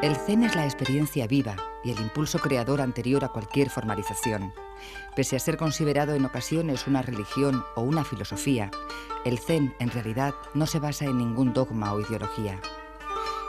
El Zen es la experiencia viva y el impulso creador anterior a cualquier formalización. Pese a ser considerado en ocasiones una religión o una filosofía, el Zen en realidad no se basa en ningún dogma o ideología.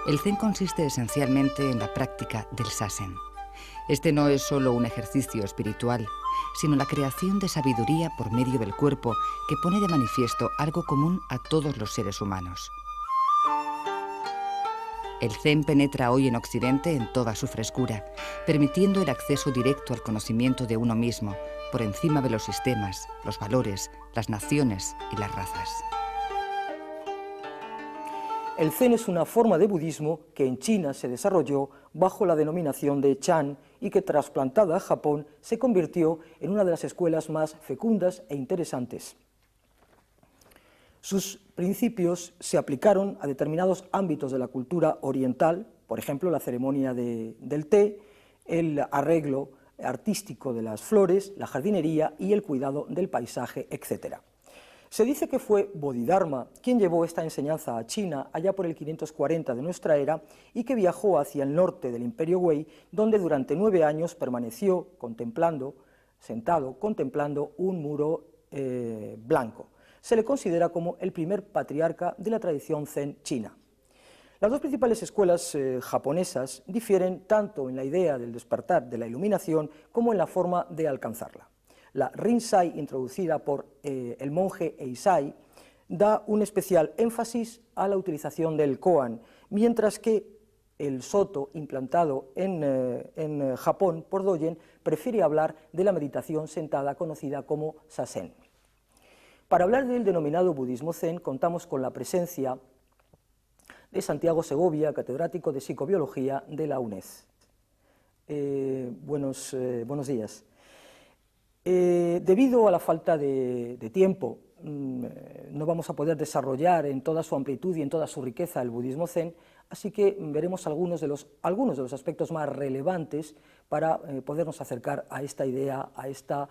El Zen consiste esencialmente en la práctica del Sazen. Este no es solo un ejercicio espiritual, sino la creación de sabiduría por medio del cuerpo que pone de manifiesto algo común a todos los seres humanos. El Zen penetra hoy en Occidente en toda su frescura, permitiendo el acceso directo al conocimiento de uno mismo, por encima de los sistemas, los valores, las naciones y las razas. El Zen es una forma de budismo que en China se desarrolló bajo la denominación de Chan y que, trasplantada a Japón, se convirtió en una de las escuelas más fecundas e interesantes. Sus principios se aplicaron a determinados ámbitos de la cultura oriental, por ejemplo, la ceremonia del té, el arreglo artístico de las flores, la jardinería y el cuidado del paisaje, etc. Se dice que fue Bodhidharma quien llevó esta enseñanza a China allá por el 540 de nuestra era y que viajó hacia el norte del Imperio Wei, donde durante 9 años permaneció sentado contemplando un muro blanco. Se le considera como el primer patriarca de la tradición Zen china. Las dos principales escuelas japonesas difieren tanto en la idea del despertar de la iluminación como en la forma de alcanzarla. La Rinzai, introducida por el monje Eisai, da un especial énfasis a la utilización del koan, mientras que el Soto, implantado en Japón por Dogen, prefiere hablar de la meditación sentada conocida como Sazen. Para hablar del denominado budismo Zen, contamos con la presencia de Santiago Segovia, catedrático de psicobiología de la UNED. Buenos días. Debido a la falta de tiempo, no vamos a poder desarrollar en toda su amplitud y en toda su riqueza el budismo Zen, así que veremos algunos de los aspectos más relevantes para podernos acercar a esta idea, a esta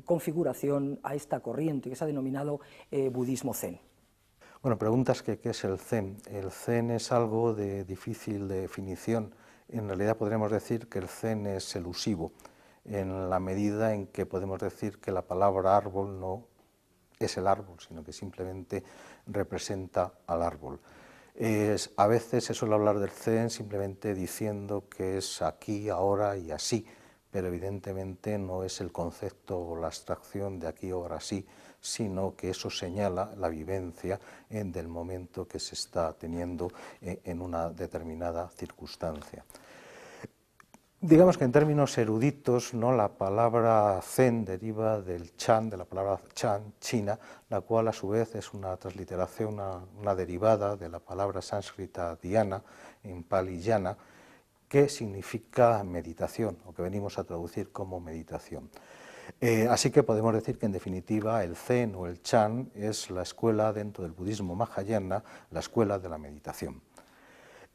configuración, a esta corriente que se ha denominado budismo Zen. Bueno, preguntas que qué es el Zen. El Zen es algo de difícil definición. En realidad podríamos decir que el Zen es elusivo, en la medida en que podemos decir que la palabra árbol no es el árbol, sino que simplemente representa al árbol. A veces se suele hablar del Zen simplemente diciendo que es aquí, ahora y así, pero evidentemente no es el concepto o la abstracción de aquí, ahora, sí, sino que eso señala la vivencia del momento que se está teniendo en una determinada circunstancia. Digamos que en términos eruditos, ¿no?, la palabra Zen deriva del Chan, de la palabra Chan, China, la cual a su vez es una transliteración, una derivada de la palabra sánscrita dhyana, en paliyana, que significa meditación, o que venimos a traducir como meditación. Así que podemos decir que en definitiva el Zen o el Chan es la escuela dentro del budismo Mahayana, la escuela de la meditación.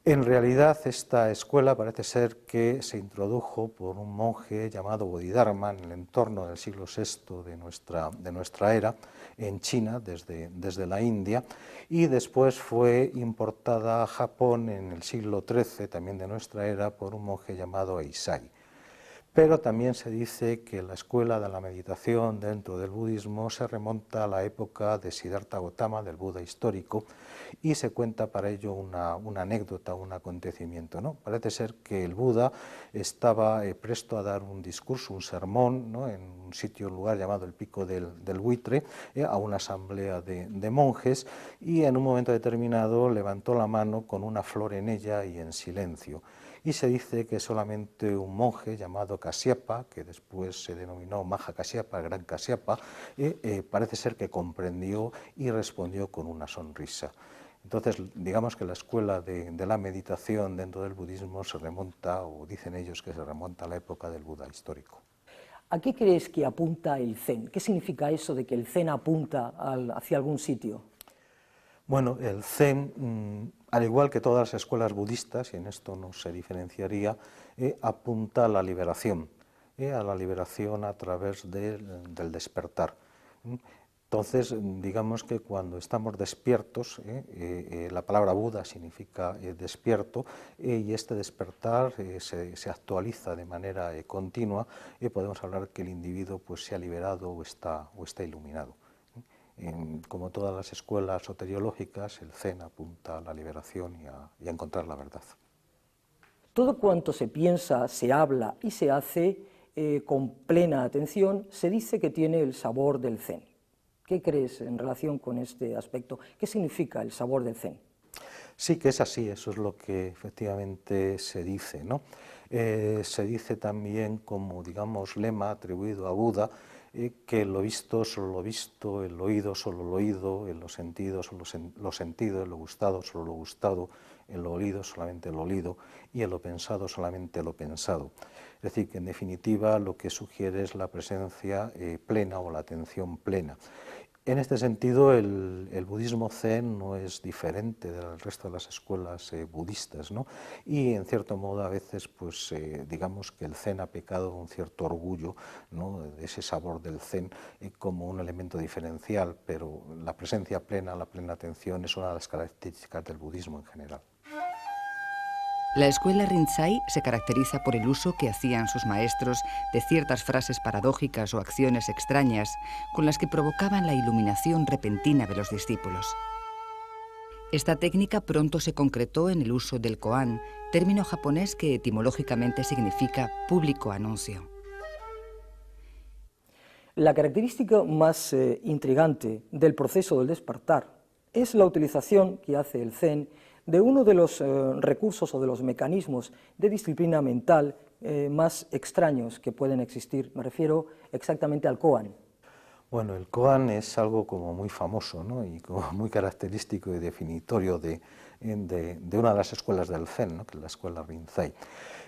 En realidad esta escuela parece ser que se introdujo por un monje llamado Bodhidharma en el entorno del siglo VI de nuestra era, en China, desde la India, y después fue importada a Japón en el siglo XIII, también de nuestra era, por un monje llamado Eisai. Pero también se dice que la escuela de la meditación dentro del budismo se remonta a la época de Siddhartha Gautama, del Buda histórico, y se cuenta para ello una anécdota, un acontecimiento, ¿no? Parece ser que el Buda estaba presto a dar un discurso, un sermón, ¿no?, en un lugar llamado el Pico del Buitre, a una asamblea de monjes, y en un momento determinado levantó la mano con una flor en ella y en silencio. Y se dice que solamente un monje llamado Kasyapa, que después se denominó Maha Kasyapa, Gran Kasyapa, parece ser que comprendió y respondió con una sonrisa. Entonces, digamos que la escuela de la meditación dentro del budismo se remonta, o dicen ellos que se remonta a la época del Buda histórico. ¿A qué crees que apunta el Zen? ¿Qué significa eso de que el Zen apunta hacia algún sitio? Bueno, el Zen, al igual que todas las escuelas budistas, y en esto no se diferenciaría, apunta a la liberación a través del despertar. Entonces, digamos que cuando estamos despiertos, la palabra Buda significa despierto, y este despertar se actualiza de manera continua, y podemos hablar que el individuo pues, se ha liberado o está iluminado. Como todas las escuelas soteriológicas, el Zen apunta a la liberación y a encontrar la verdad. Todo cuanto se piensa, se habla y se hace con plena atención, se dice que tiene el sabor del Zen. ¿Qué crees en relación con este aspecto? ¿Qué significa el sabor del Zen? Sí que es así, eso es lo que efectivamente se dice, ¿no? Se dice también como, digamos, lema atribuido a Buda, que lo visto solo lo visto, el oído solo lo oído, en los sentidos solo los sentidos, en lo gustado solo lo gustado, en lo olido solamente lo olido y en lo pensado solamente lo pensado. Es decir, que en definitiva lo que sugiere es la presencia plena o la atención plena. En este sentido, el budismo zen no es diferente del resto de las escuelas budistas, ¿no? Y en cierto modo a veces, pues, digamos que el zen ha pecado de un cierto orgullo, ¿no? De ese sabor del zen como un elemento diferencial, pero la presencia plena, la plena atención es una de las características del budismo en general. La escuela Rinzai se caracteriza por el uso que hacían sus maestros de ciertas frases paradójicas o acciones extrañas con las que provocaban la iluminación repentina de los discípulos. Esta técnica pronto se concretó en el uso del koan, término japonés que etimológicamente significa público anuncio. La característica más intrigante del proceso del despertar es la utilización que hace el Zen de uno de los recursos o de los mecanismos de disciplina mental más extraños que pueden existir. Me refiero exactamente al koan. Bueno, el koan es algo como muy famoso, ¿no? Y como muy característico y definitorio de una de las escuelas del Zen, ¿no? Que es la escuela Rinzai.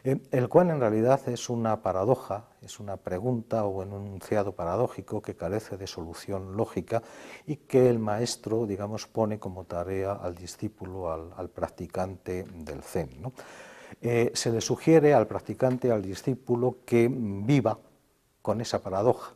El koan en realidad es una paradoja, es una pregunta o un enunciado paradójico que carece de solución lógica y que el maestro, digamos, pone como tarea al discípulo, al practicante del Zen, ¿no? Se le sugiere al practicante, al discípulo, que viva con esa paradoja,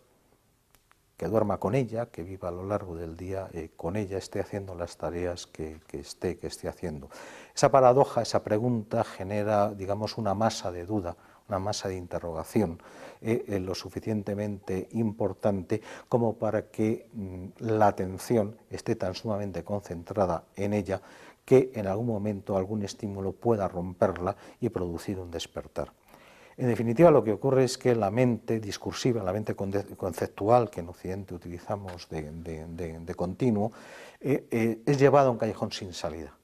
que duerma con ella, que viva a lo largo del día con ella, esté haciendo las tareas que esté haciendo. Esa paradoja, esa pregunta genera, digamos, una masa de duda, una masa de interrogación lo suficientemente importante como para que la atención esté tan sumamente concentrada en ella que en algún momento algún estímulo pueda romperla y producir un despertar. En definitiva, lo que ocurre es que la mente discursiva, la mente conceptual que en Occidente utilizamos de continuo, es llevada a un callejón sin salida,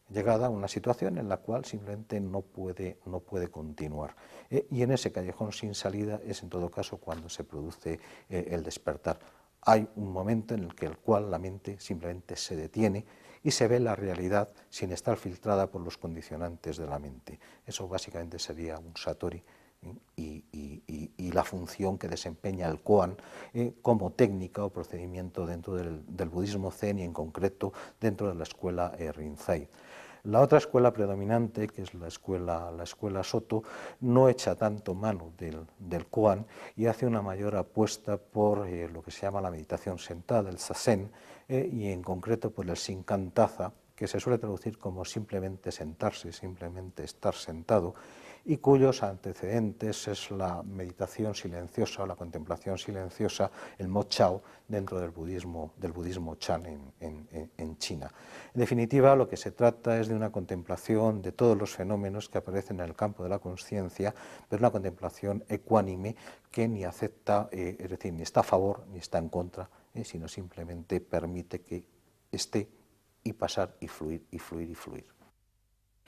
llegada a una situación en la cual simplemente no puede continuar. Y en ese callejón sin salida es en todo caso cuando se produce el despertar. Hay un momento en el cual la mente simplemente se detiene y se ve la realidad sin estar filtrada por los condicionantes de la mente. Eso básicamente sería un satori y la función que desempeña el koan como técnica o procedimiento dentro del budismo zen y en concreto dentro de la escuela Rinzai. La otra escuela predominante, que es la escuela Soto, no echa tanto mano del koan y hace una mayor apuesta por lo que se llama la meditación sentada, el zazen, y en concreto por el shinkantaza, que se suele traducir como simplemente sentarse, simplemente estar sentado, y cuyos antecedentes es la meditación silenciosa o la contemplación silenciosa, el Mo Chao, dentro del budismo Chan en China. En definitiva, lo que se trata es de una contemplación de todos los fenómenos que aparecen en el campo de la conciencia, pero una contemplación ecuánime que ni acepta, es decir, ni está a favor ni está en contra, sino simplemente permite que esté y pasar y fluir y fluir y fluir.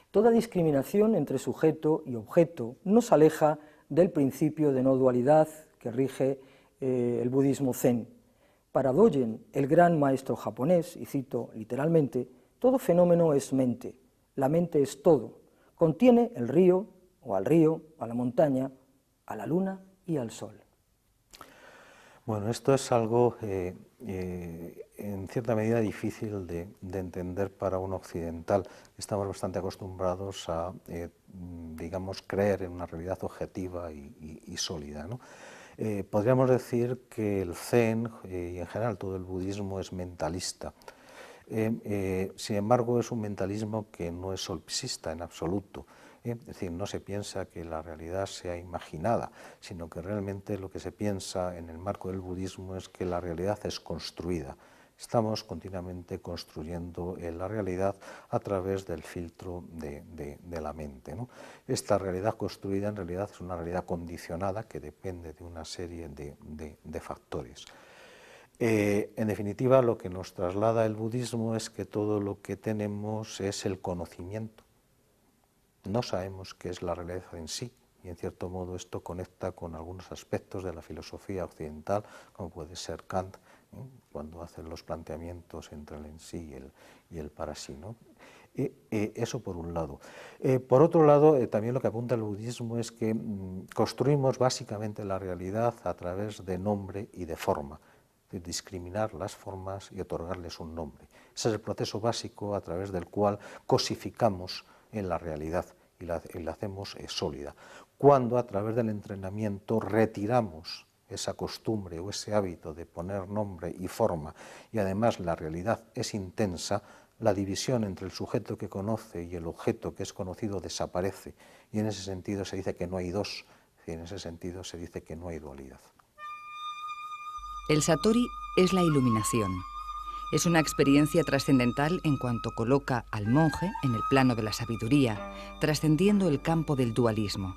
Toda discriminación entre sujeto y objeto nos aleja del principio de no dualidad que rige el budismo zen. Para Dogen, el gran maestro japonés, y cito literalmente, todo fenómeno es mente, la mente es todo, contiene el río, o al río, a la montaña, a la luna y al sol. Bueno, esto es algo en cierta medida difícil de entender para un occidental. Estamos bastante acostumbrados a, digamos, creer en una realidad objetiva y sólida, ¿no? Podríamos decir que el Zen y en general todo el budismo es mentalista. Sin embargo, es un mentalismo que no es solipsista en absoluto. Es decir, no se piensa que la realidad sea imaginada, sino que realmente lo que se piensa en el marco del budismo es que la realidad es construida. Estamos continuamente construyendo la realidad a través del filtro de la mente, ¿no? Esta realidad construida en realidad es una realidad condicionada que depende de una serie de factores. En definitiva, lo que nos traslada el budismo es que todo lo que tenemos es el conocimiento. No sabemos qué es la realidad en sí, y en cierto modo esto conecta con algunos aspectos de la filosofía occidental, como puede ser Kant, cuando hace los planteamientos entre el en sí y el para sí, ¿no? Eso por un lado. Por otro lado, también lo que apunta el budismo es que construimos básicamente la realidad a través de nombre y de forma, de discriminar las formas y otorgarles un nombre. Ese es el proceso básico a través del cual cosificamos en la realidad y la hacemos sólida. Cuando a través del entrenamiento retiramos esa costumbre o ese hábito de poner nombre y forma y además la realidad es intensa, la división entre el sujeto que conoce y el objeto que es conocido desaparece y en ese sentido se dice que no hay dos, y en ese sentido se dice que no hay dualidad. El Satori es la iluminación. Es una experiencia trascendental en cuanto coloca al monje en el plano de la sabiduría, trascendiendo el campo del dualismo.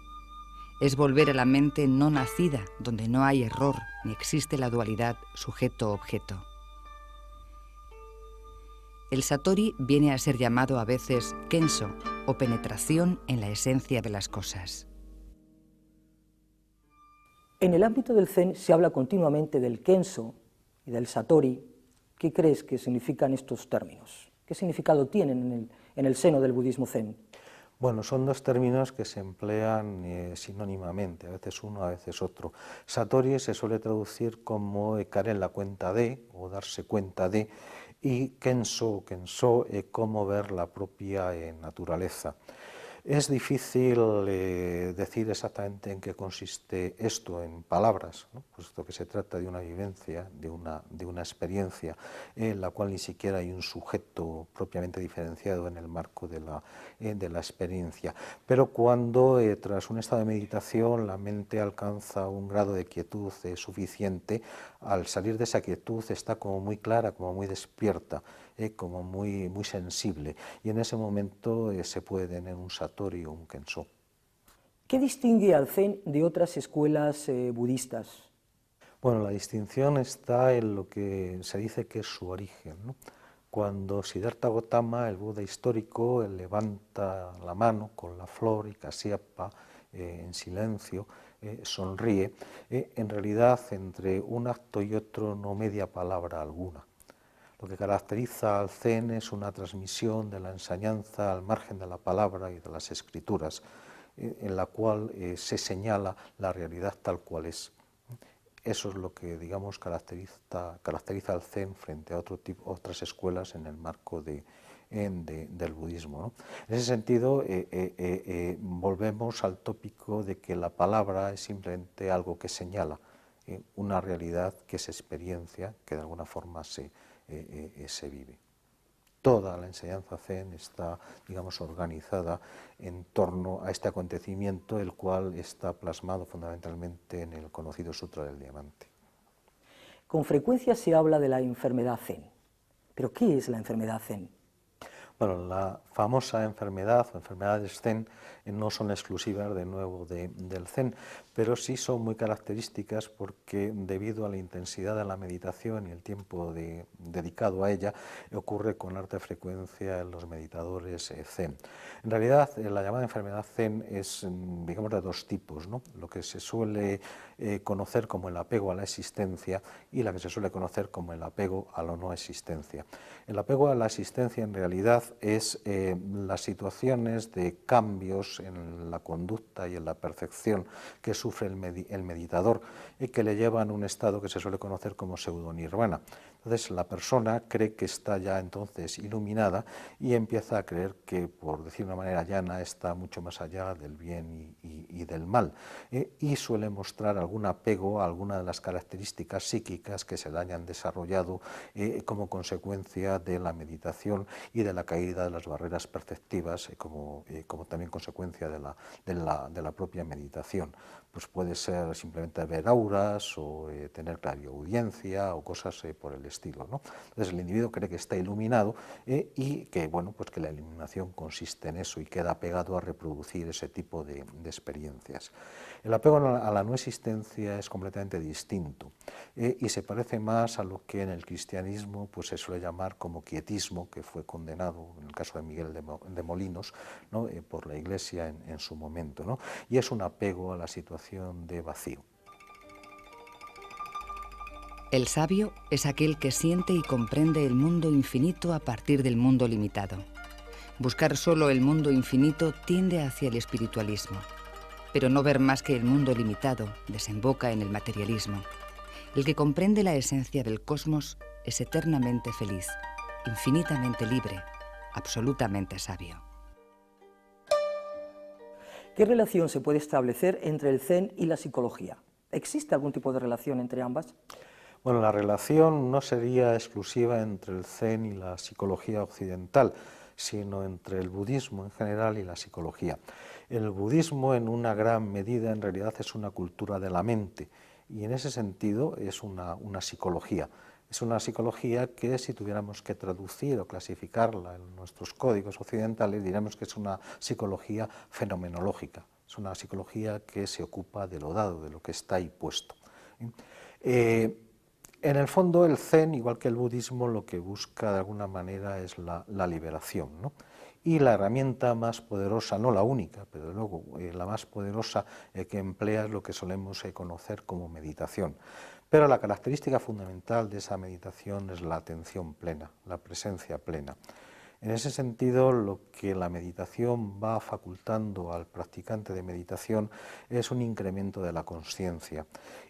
Es volver a la mente no nacida, donde no hay error ni existe la dualidad sujeto-objeto. El Satori viene a ser llamado a veces Kenso, o penetración en la esencia de las cosas. En el ámbito del Zen se habla continuamente del Kenso y del Satori. ¿Qué crees que significan estos términos? ¿Qué significado tienen en el seno del budismo Zen? Bueno, son dos términos que se emplean sinónimamente, a veces uno, a veces otro. Satori se suele traducir como caer en la cuenta de, o darse cuenta de, y Kenso, como ver la propia naturaleza. Es difícil decir exactamente en qué consiste esto en palabras, ¿no? Puesto que se trata de una vivencia, de una experiencia en la cual ni siquiera hay un sujeto propiamente diferenciado en el marco de la experiencia. Pero cuando tras un estado de meditación la mente alcanza un grado de quietud suficiente, al salir de esa quietud está como muy clara, como muy despierta, como muy sensible, y en ese momento se puede tener un Satori o un Kenso. ¿Qué distingue al Zen de otras escuelas budistas? Bueno, la distinción está en lo que se dice que es su origen, ¿no? Cuando Siddhartha Gautama, el Buda histórico, levanta la mano con la flor y Kasyapa en silencio sonríe, en realidad entre un acto y otro no media palabra alguna. Lo que caracteriza al Zen es una transmisión de la enseñanza al margen de la palabra y de las escrituras, en la cual se señala la realidad tal cual es. Eso es lo que, digamos, caracteriza al Zen frente a otras escuelas en el marco del budismo, ¿no? En ese sentido, volvemos al tópico de que la palabra es simplemente algo que señala una realidad que se experiencia, que de alguna forma se vive. Toda la enseñanza Zen está, digamos, organizada en torno a este acontecimiento, el cual está plasmado fundamentalmente en el conocido Sutra del Diamante. Con frecuencia se habla de la enfermedad Zen. ¿Pero qué es la enfermedad Zen? Bueno, la famosa enfermedad o enfermedades Zen no son exclusivas de nuevo del Zen, pero sí son muy características porque debido a la intensidad de la meditación y el tiempo dedicado a ella, ocurre con alta frecuencia en los meditadores Zen. En realidad, la llamada enfermedad Zen es, digamos, de dos tipos, ¿no? Lo que se suele conocer como el apego a la existencia y la que se suele conocer como el apego a la no existencia. El apego a la existencia en realidad es las situaciones de cambios en la conducta y en la percepción que sufre el meditador y que le llevan a un estado que se suele conocer como pseudonirvana. Entonces la persona cree que está ya entonces iluminada y empieza a creer que, por decir de una manera llana, está mucho más allá del bien y del mal, y suele mostrar algún apego a alguna de las características psíquicas que se le hayan desarrollado como consecuencia de la meditación y de la caída de las barreras perceptivas, como también consecuencia de la propia meditación. Pues puede ser simplemente ver auras o tener clariaudiencia o cosas por el estilo, ¿no? Entonces el individuo cree que está iluminado y que, bueno, pues que la iluminación consiste en eso y queda pegado a reproducir ese tipo de experiencias. El apego a la no existencia es completamente distinto y se parece más a lo que en el cristianismo pues se suele llamar como quietismo, que fue condenado en el caso de Miguel de Molinos, ¿no? Por la Iglesia en su momento, ¿no? Y es un apego a la situación de vacío. El sabio es aquel que siente y comprende el mundo infinito a partir del mundo limitado. Buscar solo el mundo infinito tiende hacia el espiritualismo, pero no ver más que el mundo limitado desemboca en el materialismo. El que comprende la esencia del cosmos es eternamente feliz, infinitamente libre, absolutamente sabio. ¿Qué relación se puede establecer entre el Zen y la psicología? ¿Existe algún tipo de relación entre ambas? Bueno, la relación no sería exclusiva entre el Zen y la psicología occidental, sino entre el budismo en general y la psicología. El budismo, en una gran medida, en realidad es una cultura de la mente, y en ese sentido es una psicología. Es una psicología que, si tuviéramos que traducir o clasificarla en nuestros códigos occidentales, diríamos que es una psicología fenomenológica. Es una psicología que se ocupa de lo dado, de lo que está ahí puesto. En el fondo, el Zen, igual que el budismo, lo que busca de alguna manera es la liberación, ¿no? Y la herramienta más poderosa, no la única, pero luego la más poderosa que emplea es lo que solemos conocer como meditación. Pero la característica fundamental de esa meditación es la atención plena, la presencia plena. En ese sentido, lo que la meditación va facultando al practicante de meditación es un incremento de la consciencia,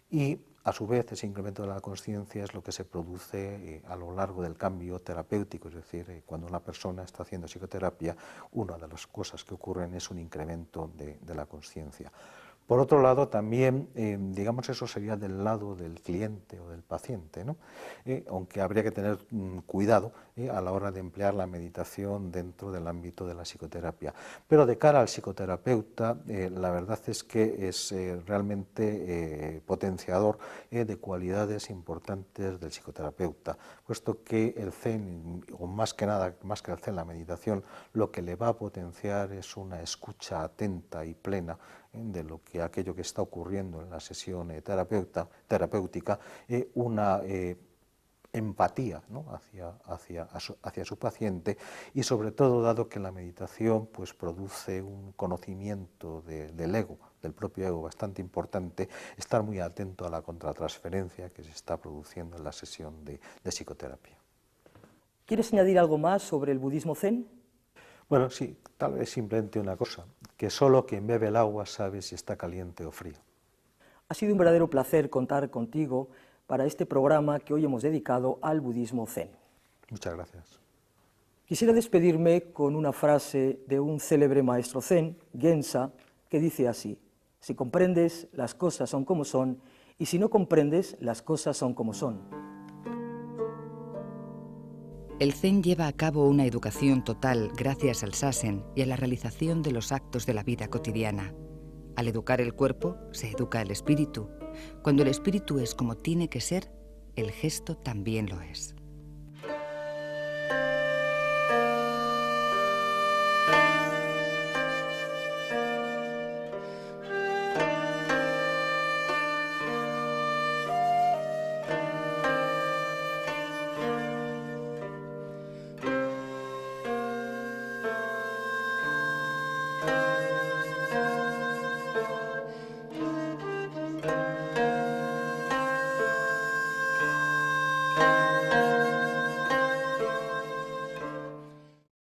y a su vez ese incremento de la consciencia es lo que se produce a lo largo del cambio terapéutico, es decir, cuando una persona está haciendo psicoterapia, una de las cosas que ocurren es un incremento de la consciencia. Por otro lado, también, digamos, eso sería del lado del cliente o del paciente, ¿no? Aunque habría que tener cuidado a la hora de emplear la meditación dentro del ámbito de la psicoterapia. Pero de cara al psicoterapeuta, la verdad es que es realmente potenciador de cualidades importantes del psicoterapeuta, puesto que el Zen, o más que nada, más que el Zen, la meditación, lo que le va a potenciar es una escucha atenta y plena de aquello que está ocurriendo en la sesión terapéutica, una empatía, ¿no? hacia su paciente, y sobre todo, dado que la meditación pues produce un conocimiento del ego, del propio ego, bastante importante, estar muy atento a la contratransferencia que se está produciendo en la sesión de psicoterapia. ¿Quieres añadir algo más sobre el budismo Zen? Bueno, sí, tal vez simplemente una cosa, que solo quien bebe el agua sabe si está caliente o frío. Ha sido un verdadero placer contar contigo para este programa que hoy hemos dedicado al budismo Zen. Muchas gracias. Quisiera despedirme con una frase de un célebre maestro Zen, Gensa, que dice así: si comprendes, las cosas son como son, y si no comprendes, las cosas son como son. El Zen lleva a cabo una educación total gracias al Sasen y a la realización de los actos de la vida cotidiana. Al educar el cuerpo, se educa el espíritu. Cuando el espíritu es como tiene que ser, el gesto también lo es.